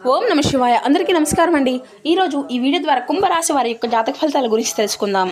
ఓం నమ శివాయ. అందరికీ నమస్కారం అండి. ఈరోజు ఈ వీడియో ద్వారా కుంభరాశి వారి యొక్క జాతక ఫలితాల గురించి తెలుసుకుందాం.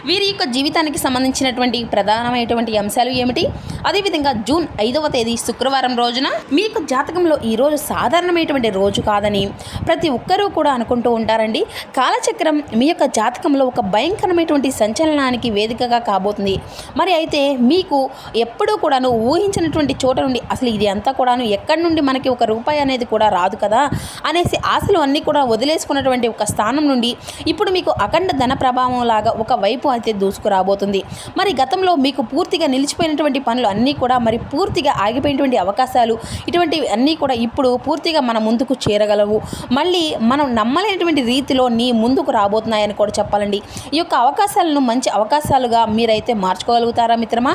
వీరి యొక్క జీవితానికి సంబంధించినటువంటి ప్రధానమైనటువంటి అంశాలు ఏమిటి, అదేవిధంగా జూన్ 5వ తేదీ శుక్రవారం రోజున మీ యొక్క జాతకంలో ఈరోజు సాధారణమైనటువంటి రోజు కాదని ప్రతి ఒక్కరూ కూడా అనుకుంటూ ఉంటారండి. కాలచక్రం మీ యొక్క జాతకంలో ఒక భయంకరమైనటువంటి సంచలనానికి వేదికగా కాబోతుంది. మరి అయితే మీకు ఎప్పుడూ కూడాను ఊహించినటువంటి చోట నుండి అసలు ఇది అంతా కూడాను ఎక్కడి నుండి మనకి ఒక రూపాయి అనేది కూడా రాదు కదా అనేసి ఆశలు అన్నీ కూడా వదిలేసుకున్నటువంటి ఒక స్థానం నుండి ఇప్పుడు మీకు అఖండ ధన ప్రభావం లాగా ఒక వైపు అయితే దూసుకురాబోతుంది. మరి గతంలో మీకు పూర్తిగా నిలిచిపోయినటువంటి పనులు అన్నీ కూడా మరి పూర్తిగా ఆగిపోయినటువంటి అవకాశాలు ఇటువంటివి అన్నీ కూడా ఇప్పుడు పూర్తిగా మన ముందుకు చేరగలవు. మళ్ళీ మనం నమ్మలేనటువంటి రీతిలో నీ ముందుకు రాబోతున్నాయని కూడా చెప్పాలండి. ఈ యొక్క అవకాశాలను మంచి అవకాశాలుగా మీరైతే మార్చుకోగలుగుతారా మిత్రమా?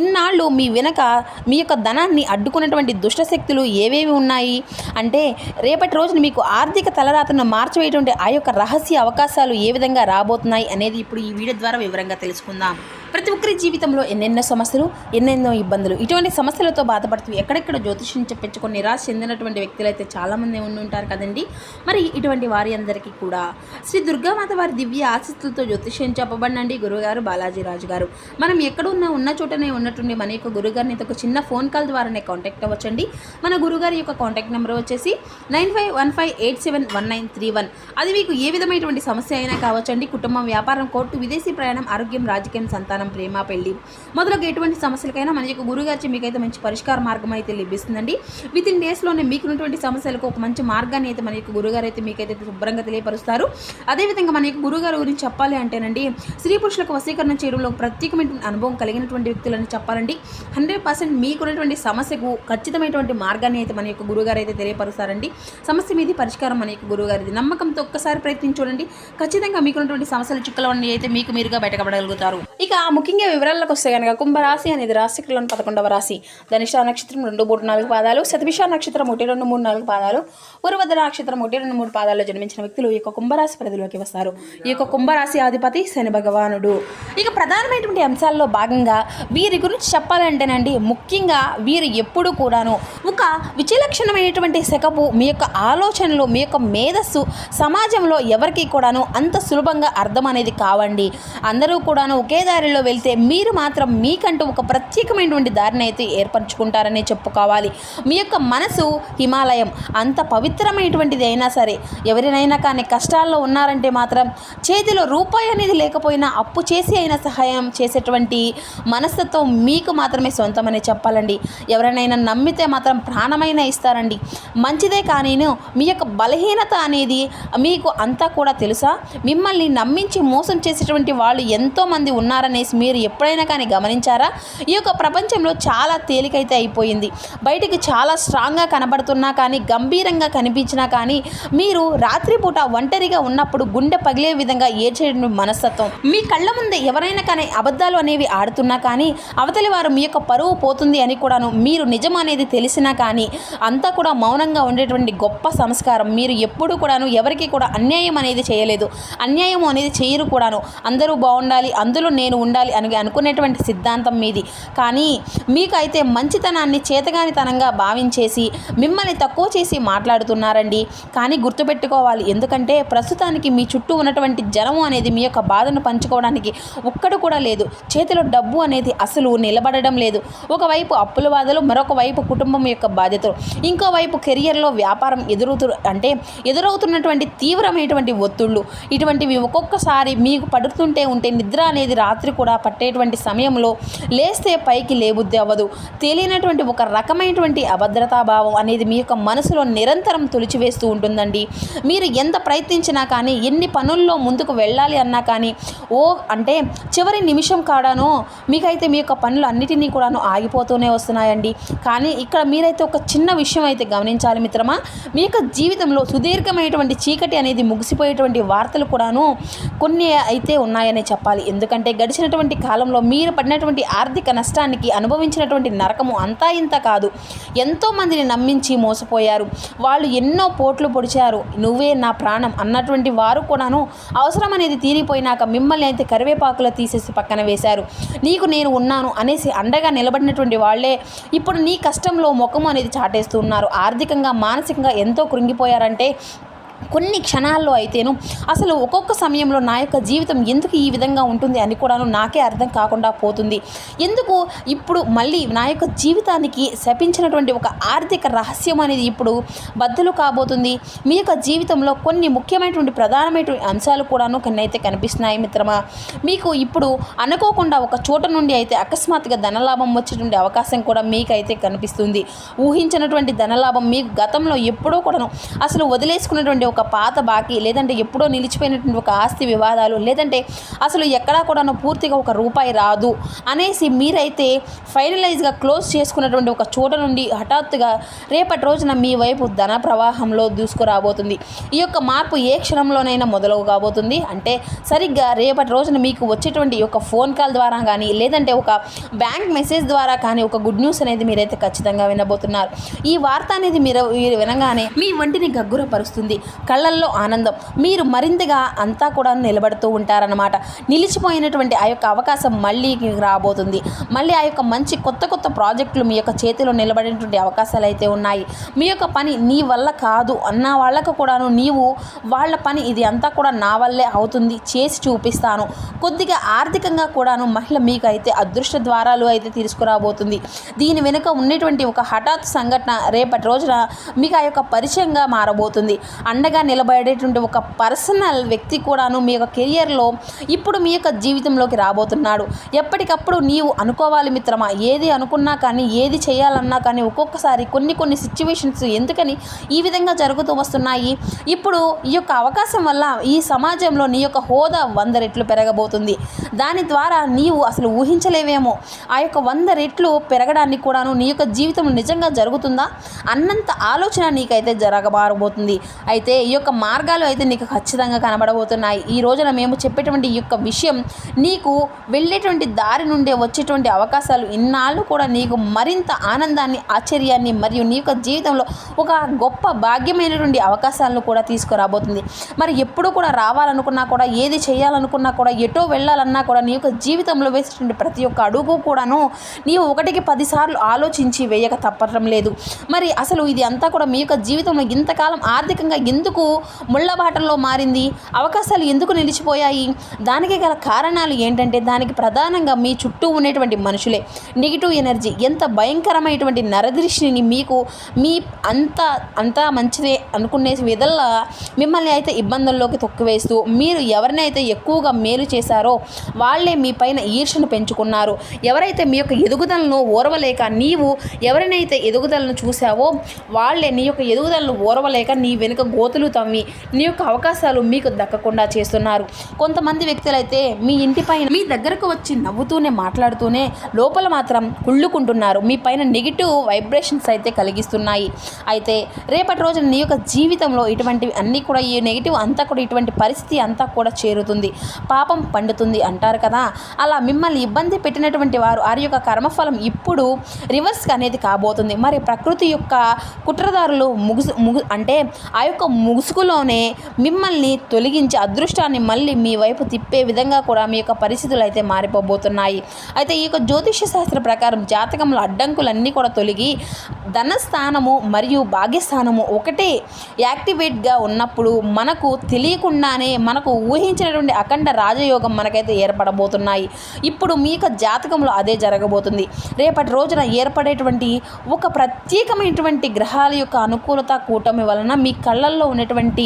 ఇన్నాళ్ళు మీ వెనక మీ యొక్క ధనాన్ని అడ్డుకున్నటువంటి దుష్టశక్తులు ఏవేవి ఉన్నాయి అంటే రేపటి రోజున మీకు ఆర్థిక తలరాతను మార్చివేటువంటి ఆ యొక్క రహస్య అవకాశాలు ఏ విధంగా రాబోతున్నాయి అనేది ఇప్పుడు ఈ వీడియో ద్వారా వివరంగా తెలుసుకుందాం. ప్రతి ఒక్కరి జీవితంలో ఎన్నెన్నో సమస్యలు, ఎన్నెన్నో ఇబ్బందులు, ఇటువంటి సమస్యలతో బాధపడుతూ ఎక్కడెక్కడ జ్యోతిష్యం చెప్పించుకొని నిరాశ చెందినటువంటి వ్యక్తులు అయితే చాలామంది ఉంటారు కదండి. మరి ఇటువంటి వారి అందరికీ కూడా శ్రీ దుర్గామాత వారి దివ్య ఆశీస్సులతో జ్యోతిష్యం చెప్పబడినండి గురుగారు బాలాజీ రాజు గారు. మనం ఎక్కడున్నా ఉన్న చోటనే ఉన్నటువంటి మన యొక్క గురుగారిని ఒక చిన్న ఫోన్ కాల్ ద్వారానే కాంటాక్ట్ అవ్వచ్చండి. మన గురుగారి యొక్క కాంటాక్ట్ నెంబర్ వచ్చేసి 9515871931. అది మీకు ఏ విధమైనటువంటి సమస్య అయినా కావచ్చండి. కుటుంబం, వ్యాపారం, కోర్టు, విదేశీ ప్రయాణం, ఆరోగ్యం, రాజకీయం, సంతానం, ప్రేమ, పెళ్లి మొదలగు ఎటువంటి సమస్యలకైనా మన యొక్క గురుగారి మీకైతే మంచి పరిష్కార మార్గం అయితే లభిస్తుందండి. విత్ ఇన్ డేస్లోనే మీకున్నటువంటి సమస్యలకు ఒక మంచి మార్గాన్ని అయితే మన యొక్క గురుగారు అయితే మీకైతే శుభ్రంగా తెలియపరుస్తారు. అదేవిధంగా మన యొక్క గురుగారు గురించి చెప్పాలి అంటేనండి, స్త్రీ పురుషులకు వశీకరణ చేయడంలో ప్రత్యేకమైన అనుభవం కలిగినటువంటి వ్యక్తులని చెప్పాలండి. 100% మీకున్నటువంటి సమస్యకు ఖచ్చితమైనటువంటి మార్గాన్ని అయితే మన యొక్క గురుగారు అయితే తెలియపరుస్తారండి. సమస్య మీది పరిష్కారం మన యొక్క గురుగారిది. నమ్మకంతో ఒక్కసారి ప్రయత్నం చూడండి, ఖచ్చితంగా మీకున్నటువంటి సమస్యలు చిక్కులవన్నీ అయితే మీకు మీరుగా బయటపడగలుగుతారు. ఇక ముఖ్యంగా వివరాలకు వస్తే కనుక కుంభరాశి అనేది రాశిలోని 11వ రాశి. ధనిష్ట నక్షత్రం 2, 3, 4 పాదాలు, శతభిష నక్షత్రం 1, 2, 3, 4 పాదాలు, పూర్వభద్ర నక్షత్రం 1, 2, 3 పాదాల్లో జన్మించిన వ్యక్తులు ఈ యొక్క కుంభరాశి పరిధిలోకి వస్తారు. ఈ యొక్క కుంభరాశి అధిపతి శని భగవానుడు. ఇక ప్రధానమైనటువంటి అంశాల్లో భాగంగా వీరి గురించి చెప్పాలంటేనండి, ముఖ్యంగా వీరు ఎప్పుడు కూడాను ఒక విచలక్షణమైనటువంటి శకపు మీ యొక్క ఆలోచనలు, మీ యొక్క మేధస్సు సమాజంలో ఎవరికి కూడాను అంత సులభంగా అర్థం అనేది కావండి. అందరూ కూడాను ఒకే దారిలో వెళ్తే మీరు మాత్రం మీకంటూ ఒక ప్రత్యేకమైనటువంటి దారిని అయితే ఏర్పరచుకుంటారని చెప్పుకోవాలి. మీ యొక్క మనసు హిమాలయం, అంత పవిత్రమైనటువంటిది అయినా సరే ఎవరినైనా కానీ కష్టాల్లో ఉన్నారంటే మాత్రం చేతిలో రూపాయి అనేది లేకపోయినా అప్పు చేసి అయినా సహాయం చేసేటువంటి మనస్తత్వం మీకు మాత్రమే సొంతమని చెప్పాలండి. ఎవరినైనా నమ్మితే మాత్రం ప్రాణమైనా ఇస్తారండి. మంచిదే కానీ మీ యొక్క బలహీనత అనేది మీకు అంతా కూడా తెలుసా? మిమ్మల్ని నమ్మించి మోసం చేసేటువంటి వాళ్ళు ఎంతోమంది ఉన్నారనేసి మీరు ఎప్పుడైనా కానీ గమనించారా? ఈ యొక్క ప్రపంచంలో చాలా తేలికైతే అయిపోయింది. బయటికి చాలా స్ట్రాంగ్గా కనబడుతున్నా కానీ, గంభీరంగా కనిపించినా కానీ మీరు రాత్రిపూట ఒంటరిగా ఉన్నప్పుడు గుండె పగిలే విధంగా ఏడ్చేటువంటి మనస్తత్వం. మీ కళ్ళ ముందే ఎవరైనా కానీ అబద్ధాలు అనేవి ఆడుతున్నా కానీ అవతలి వారు మీ యొక్క పరువు పోతుంది అని కూడాను మీరు నిజం అనేది తెలిసినా కానీ అంతా కూడా మౌనంగా ఉండేటువంటి గొప్ప సంస్కారం. మీరు ఎప్పుడు కూడాను ఎవరికి కూడా అన్యాయం అనేది చేయలేదు, అన్యాయం అనేది చేయరు కూడాను. అందరూ బాగుండాలి, అందులో నేను ఉండాలి అని అనుకునేటువంటి సిద్ధాంతం మీది. కానీ మీకైతే మంచితనాన్ని చేతగానితనంగా భావించేసి మిమ్మల్ని తక్కువ చేసి మాట్లాడుతున్నారండి. కానీ గుర్తుపెట్టుకోవాలి, ఎందుకంటే ప్రస్తుతానికి మీ చుట్టూ ఉన్నటువంటి జనము అనేది మీ యొక్క బాధను పంచుకోవడానికి ఒక్కడు కూడా లేదు. చేతిలో డబ్బు అనేది అసలు నిలబడడం లేదు. ఒకవైపు అప్పుల బాధలు, మరొక వైపు కుటుంబం యొక్క బాధ్యతలు, ఇంకోవైపు కెరియర్లో వ్యాపారం ఎదురవుతున్నటువంటి తీవ్రమైనటువంటి ఒత్తిళ్లు, ఇటువంటివి ఒక్కొక్కసారి మీకు పడుతుంటే ఉంటే నిద్ర అనేది రాత్రి కూడా పట్టేటువంటి సమయంలో లేస్తే పైకి లేబుద్ధి అవ్వదు. తెలియనటువంటి ఒక రకమైనటువంటి అభద్రతాభావం అనేది మీ యొక్క మనసులో నిరంతరం తొలిచివేస్తూ ఉంటుందండి. మీరు ఎంత ప్రయత్నించినా కానీ, ఎన్ని పనుల్లో ముందుకు వెళ్ళాలి అన్నా కానీ అంటే చివరి నిమిషం కాడానో మీకైతే మీ యొక్క పనులు అన్నిటినీ కూడాను ఆగిపోతూనే వస్తున్నాయండి. కానీ ఇక్కడ మీరైతే ఒక చిన్న విషయం అయితే గమనించాలి మిత్రమా. మీ యొక్క జీవితంలో సుదీర్ఘమైనటువంటి చీకటి అనేది ముగిసిపోయేటువంటి వార్తలు కూడాను కొన్ని అయితే ఉన్నాయని చెప్పాలి. ఎందుకంటే గడిచినటువంటి గడిచినటువంటి కాలంలో మీరు పడినటువంటి ఆర్థిక నష్టానికి అనుభవించినటువంటి నరకము అంతా ఇంత కాదు. ఎంతోమందిని నమ్మించి మోసపోయారు. వాళ్ళు ఎన్నో పోట్లు పొడిచారు. నువ్వే నా ప్రాణం అన్నటువంటి వారు కూడాను అవసరం అనేది తీరిపోయినాక మిమ్మల్ని అయితే కరివేపాకులో తీసేసి పక్కన వేశారు. నీకు నేను ఉన్నాను అనేసి అండగా నిలబడినటువంటి వాళ్ళే ఇప్పుడు నీ కష్టంలో ముఖం అనేది చాటేస్తూ ఉన్నారు. ఆర్థికంగా మానసికంగా ఎంతో కృంగిపోయారంటే కొన్ని క్షణాల్లో అయితేను అసలు ఒక్కొక్క సమయంలో నా యొక్క జీవితం ఎందుకు ఈ విధంగా ఉంటుంది అని కూడాను నాకే అర్థం కాకుండా పోతుంది. ఎందుకు ఇప్పుడు మళ్ళీ నా యొక్క జీవితానికి శపించినటువంటి ఒక ఆర్థిక రహస్యం అనేది ఇప్పుడు బద్దలు కాబోతుంది. మీ యొక్క జీవితంలో కొన్ని ముఖ్యమైనటువంటి ప్రధానమైనటువంటి అంశాలు కూడాను కన్నైతే కనిపిస్తున్నాయి మిత్రమా. మీకు ఇప్పుడు అనుకోకుండా ఒక చోట నుండి అయితే అకస్మాత్తుగా ధనలాభం వచ్చేటువంటి అవకాశం కూడా మీకైతే కనిపిస్తుంది. ఊహించినటువంటి ధనలాభం మీకు గతంలో ఎప్పుడో కూడాను అసలు వదిలేసుకున్నటువంటి ఒక పాత బాకీ, లేదంటే ఎప్పుడో నిలిచిపోయినటువంటి ఒక ఆస్తి వివాదాలు, లేదంటే అసలు ఎక్కడా కూడా పూర్తిగా ఒక రూపాయి రాదు అనేసి మీరైతే ఫైనలైజ్గా క్లోజ్ చేసుకున్నటువంటి ఒక చోట నుండి హఠాత్తుగా రేపటి రోజున మీ వైపు ధన ప్రవాహంలో దూసుకురాబోతుంది. ఈ యొక్క మార్పు ఏ క్షణంలోనైనా మొదలవు కాబోతుంది. అంటే సరిగ్గా రేపటి రోజున మీకు వచ్చేటువంటి ఒక ఫోన్ కాల్ ద్వారా కానీ, లేదంటే ఒక బ్యాంక్ మెసేజ్ ద్వారా కానీ ఒక గుడ్ న్యూస్ అనేది మీరైతే ఖచ్చితంగా వినబోతున్నారు. ఈ వార్త అనేది మీరు వినగానే మీ వంటిని గగ్గురపరుస్తుంది. కళ్ళల్లో ఆనందం, మీరు మరింతగా అంతా కూడా నిలబడుతూ ఉంటారన్నమాట. నిలిచిపోయినటువంటి ఆ యొక్క అవకాశం మళ్ళీ రాబోతుంది. మళ్ళీ ఆ యొక్క మంచి కొత్త కొత్త ప్రాజెక్టులు మీ యొక్క చేతిలో నిలబడినటువంటి అవకాశాలు అయితే ఉన్నాయి. మీ యొక్క పని నీ వల్ల కాదు అన్న వాళ్ళకు కూడాను నీవు వాళ్ళ పని ఇది అంతా కూడా నా వల్లే అవుతుంది, చేసి చూపిస్తాను. కొద్దిగా ఆర్థికంగా కూడాను మహిళ మీకు అయితే అదృష్ట ద్వారాలు అయితే తీసుకురాబోతుంది. దీని వెనుక ఉన్నటువంటి ఒక హఠాత్ సంఘటన రేపటి రోజున మీకు ఆ యొక్క పరిచయంగా మారబోతుంది. అండగా నిలబడేటువంటి ఒక పర్సనల్ వ్యక్తి కూడాను మీ యొక్క కెరియర్లో ఇప్పుడు మీ యొక్క జీవితంలోకి రాబోతున్నాడు. ఎప్పటికప్పుడు నీవు అనుకోవాలి మిత్రమా, ఏది అనుకున్నా కానీ, ఏది చేయాలన్నా కానీ ఒక్కొక్కసారి కొన్ని సిచ్యువేషన్స్ ఎందుకని ఈ విధంగా జరుగుతూ వస్తున్నాయి. ఇప్పుడు ఈ యొక్క అవకాశం వల్ల ఈ సమాజంలో నీ యొక్క హోదా 100 రెట్లు పెరగబోతుంది. దాని ద్వారా నీవు అసలు ఊహించలేవేమో. ఆ యొక్క 100 రెట్లు పెరగడానికి కూడాను నీ యొక్క జీవితం నిజంగా జరుగుతుందా అన్నంత ఆలోచన నీకైతే జరగబారబోతుంది. అయితే ఈ యొక్క మార్గాలు అయితే నీకు ఖచ్చితంగా కనబడబోతున్నాయి. ఈ రోజున మేము చెప్పేటువంటి ఈ యొక్క విషయం నీకు వెళ్ళేటువంటి దారి నుండే వచ్చేటువంటి అవకాశాలు ఇన్నాళ్ళు కూడా నీకు మరింత ఆనందాన్ని, ఆశ్చర్యాన్ని మరియు నీ యొక్క జీవితంలో ఒక గొప్ప భాగ్యమైనటువంటి అవకాశాలను కూడా తీసుకురాబోతుంది. మరి ఎప్పుడు కూడా రావాలనుకున్నా కూడా, ఏది చేయాలనుకున్నా కూడా, ఎటో వెళ్ళాలన్నా కూడా నీ యొక్క జీవితంలో వేసేటువంటి ప్రతి ఒక్క అడుగు కూడాను నీవు 1కి 10 సార్లు ఆలోచించి వేయక తప్పటం లేదు. మరి అసలు ఇది అంతా కూడా మీ యొక్క జీవితంలో ఇంతకాలం ఆర్థికంగా ఎందుకు ముళ్ళబాటల్లో మారింది, అవకాశాలు ఎందుకు నిలిచిపోయాయి, దానికి గల కారణాలు ఏంటంటే దానికి ప్రధానంగా మీ చుట్టూ ఉండేటువంటి మనుషులే. నెగిటివ్ ఎనర్జీ ఎంత భయంకరమైనటువంటి నరదృష్టిని మీకు మీ అంతా మంచిదే అనుకునే విధంగా మిమ్మల్ని అయితే ఇబ్బందుల్లోకి తొక్కివేస్తూ, మీరు ఎవరినైతే ఎక్కువగా మేలు చేశారో వాళ్ళే మీ పైన ఈర్షను పెంచుకున్నారు. ఎవరైతే మీ యొక్క ఎదుగుదలను ఓర్వలేక, నీవు ఎవరినైతే ఎదుగుదలను చూసావో వాళ్ళే నీ యొక్క ఎదుగుదలను ఓర్వలేక నీ వెనుక గోతులు తవ్వి నీ యొక్క అవకాశాలు మీకు దక్కకుండా చేస్తున్నారు. కొంతమంది వ్యక్తులైతే మీ ఇంటిపైన మీ దగ్గరకు వచ్చి నవ్వుతూనే మాట్లాడుతూనే లోపల మాత్రం కుళ్ళుకుంటున్నారు. మీ పైన నెగిటివ్ వైబ్రేషన్స్ అయితే కలిగిస్తున్నాయి. అయితే రేపటి రోజున నీ యొక్క జీవితంలో ఇటువంటివి అన్నీ కూడా, ఈ నెగిటివ్ అంతా కూడా, ఇటువంటి పరిస్థితి అంతా కూడా చేరుతుంది. పాపం పండుతుంది అంటారు కదా, అలా మిమ్మల్ని ఇబ్బంది పెట్టినటువంటి వారు వారి యొక్క కర్మఫలం ఇప్పుడు రివర్స్ అనేది కాబోతుంది. మరి ప్రకృతి యొక్క కుట్రదారులు అంటే ఆ యొక్క ముసుగులోనే మిమ్మల్ని తొలగించి అదృష్టాన్ని మళ్ళీ మీ వైపు తిప్పే విధంగా కూడా మీ యొక్క పరిస్థితులు అయితే మారిపోబోతున్నాయి. అయితే ఈ యొక్క జ్యోతిష్య శాస్త్ర ప్రకారం జాతకంలో అడ్డంకులన్నీ కూడా తొలగి ధనస్థానము మరియు భాగ్యస్థానము ఒకటే యాక్టివేట్గా ఉన్నప్పుడు మనకు తెలియకుండానే మనకు ఊహించినటువంటి అఖండ రాజయోగం మనకైతే ఏర్పడబోతున్నాయి. ఇప్పుడు మీ యొక్క జాతకంలో అదే జరగబోతుంది. రేపటి రోజున ఏర్పడేటువంటి ఒక ప్రత్యేకమైనటువంటి గ్రహాల యొక్క అనుకూలత కూటమి వలన మీ కళ్ళల్లో ఉన్నటువంటి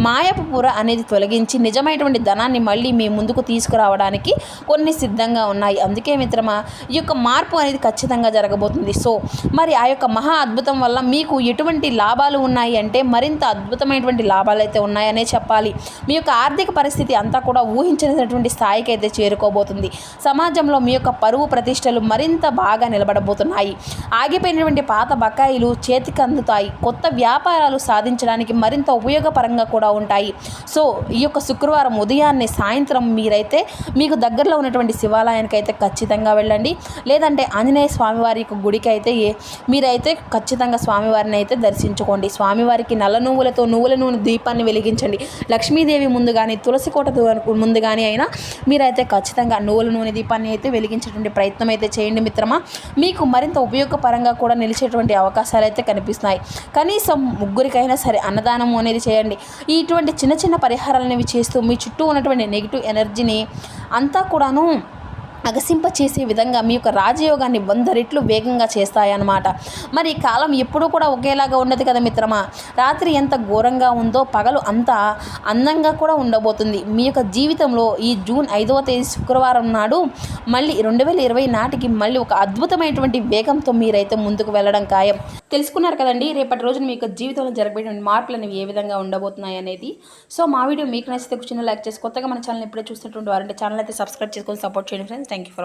మాయపు పొర అనేది తొలగించి నిజమైనటువంటి ధనాన్ని మళ్ళీ మీ ముందుకు తీసుకురావడానికి కొన్ని సిద్ధంగా ఉన్నాయి. అందుకే మిత్రమా, ఈ యొక్క మార్పు అనేది ఖచ్చితంగా జరగబోతుంది. సో మరి ఆ యొక్క మహా అద్భుతం వల్ల మీకు ఎటువంటి లాభాలు ఉన్నాయి అంటే మరింత అద్భుతమైనటువంటి లాభాలు అయితే ఉన్నాయనే చెప్పాలి. మీ యొక్క ఆర్థిక పరిస్థితి అంతా కూడా ఊహించినటువంటి స్థాయికి అయితే చేరుకోబోతుంది. సమాజంలో మీ యొక్క పరువు ప్రతిష్టలు మరింత బాగా నిలబడబోతున్నాయి. ఆగిపోయినటువంటి పాత బకాయిలు చేతికి అందుతాయి. కొత్త వ్యాపారాలు సాధించడానికి మరింత మరింత ఉపయోగపరంగా కూడా ఉంటాయి. సో ఈ యొక్క శుక్రవారం ఉదయాన్నే సాయంత్రం మీరైతే మీకు దగ్గరలో ఉన్నటువంటి శివాలయానికి అయితే ఖచ్చితంగా వెళ్ళండి. లేదంటే ఆంజనేయ స్వామివారి యొక్క గుడికి అయితే మీరైతే ఖచ్చితంగా స్వామివారిని అయితే దర్శించుకోండి. స్వామివారికి నల్ల నువ్వులతో నువ్వుల నూనె దీపాన్ని వెలిగించండి. లక్ష్మీదేవి ముందు కానీ తులసి కోట ముందు కానీ అయినా మీరైతే ఖచ్చితంగా నువ్వుల నూనె దీపాన్ని అయితే వెలిగించేటువంటి ప్రయత్నం అయితే చేయండి మిత్రమా. మీకు మరింత ఉపయోగపరంగా కూడా నిలిచేటువంటి అవకాశాలు అయితే కనిపిస్తున్నాయి. కనీసం ముగ్గురికైనా సరే అన్నదానం అనేది చేయండి. ఇటువంటి చిన్న చిన్న పరిహారాలు అనేవి చేస్తూ మీ చుట్టూ ఉన్నటువంటి నెగిటివ్ ఎనర్జీని అంతా కూడాను అగసింప చేసే విధంగా మీ యొక్క రాజయోగాన్ని 100 రెట్లు వేగంగా చేస్తాయన్నమాట. మరి ఈ కాలం ఎప్పుడూ కూడా ఒకేలాగా ఉండదు కదా మిత్రమా. రాత్రి ఎంత ఘోరంగా ఉందో పగలు అంత అందంగా కూడా ఉండబోతుంది. మీ యొక్క జీవితంలో ఈ జూన్ 5వ తేదీ శుక్రవారం నాడు మళ్ళీ 2020 నాటికి మళ్ళీ ఒక అద్భుతమైనటువంటి వేగంతో మీరైతే ముందుకు వెళ్ళడం ఖాయం. తెలుసుకున్నారు కదండి రేపటి రోజున మీ యొక్క జీవితంలో జరగబోయేటువంటి మార్పులు అనేవి ఏ విధంగా ఉండబోతున్నాయి అనేది. సో మా వీడియో మీకు నచ్చితే చిన్న లైక్ చేసి కొత్తగా మన ఛానల్ ఎప్పుడే చూస్తున్నటువంటి వారంటే ఛానల్ అయితే సబ్స్క్రైబ్ చేసుకొని సపోర్ట్ చేయండి ఫ్రెండ్స్. Thank you for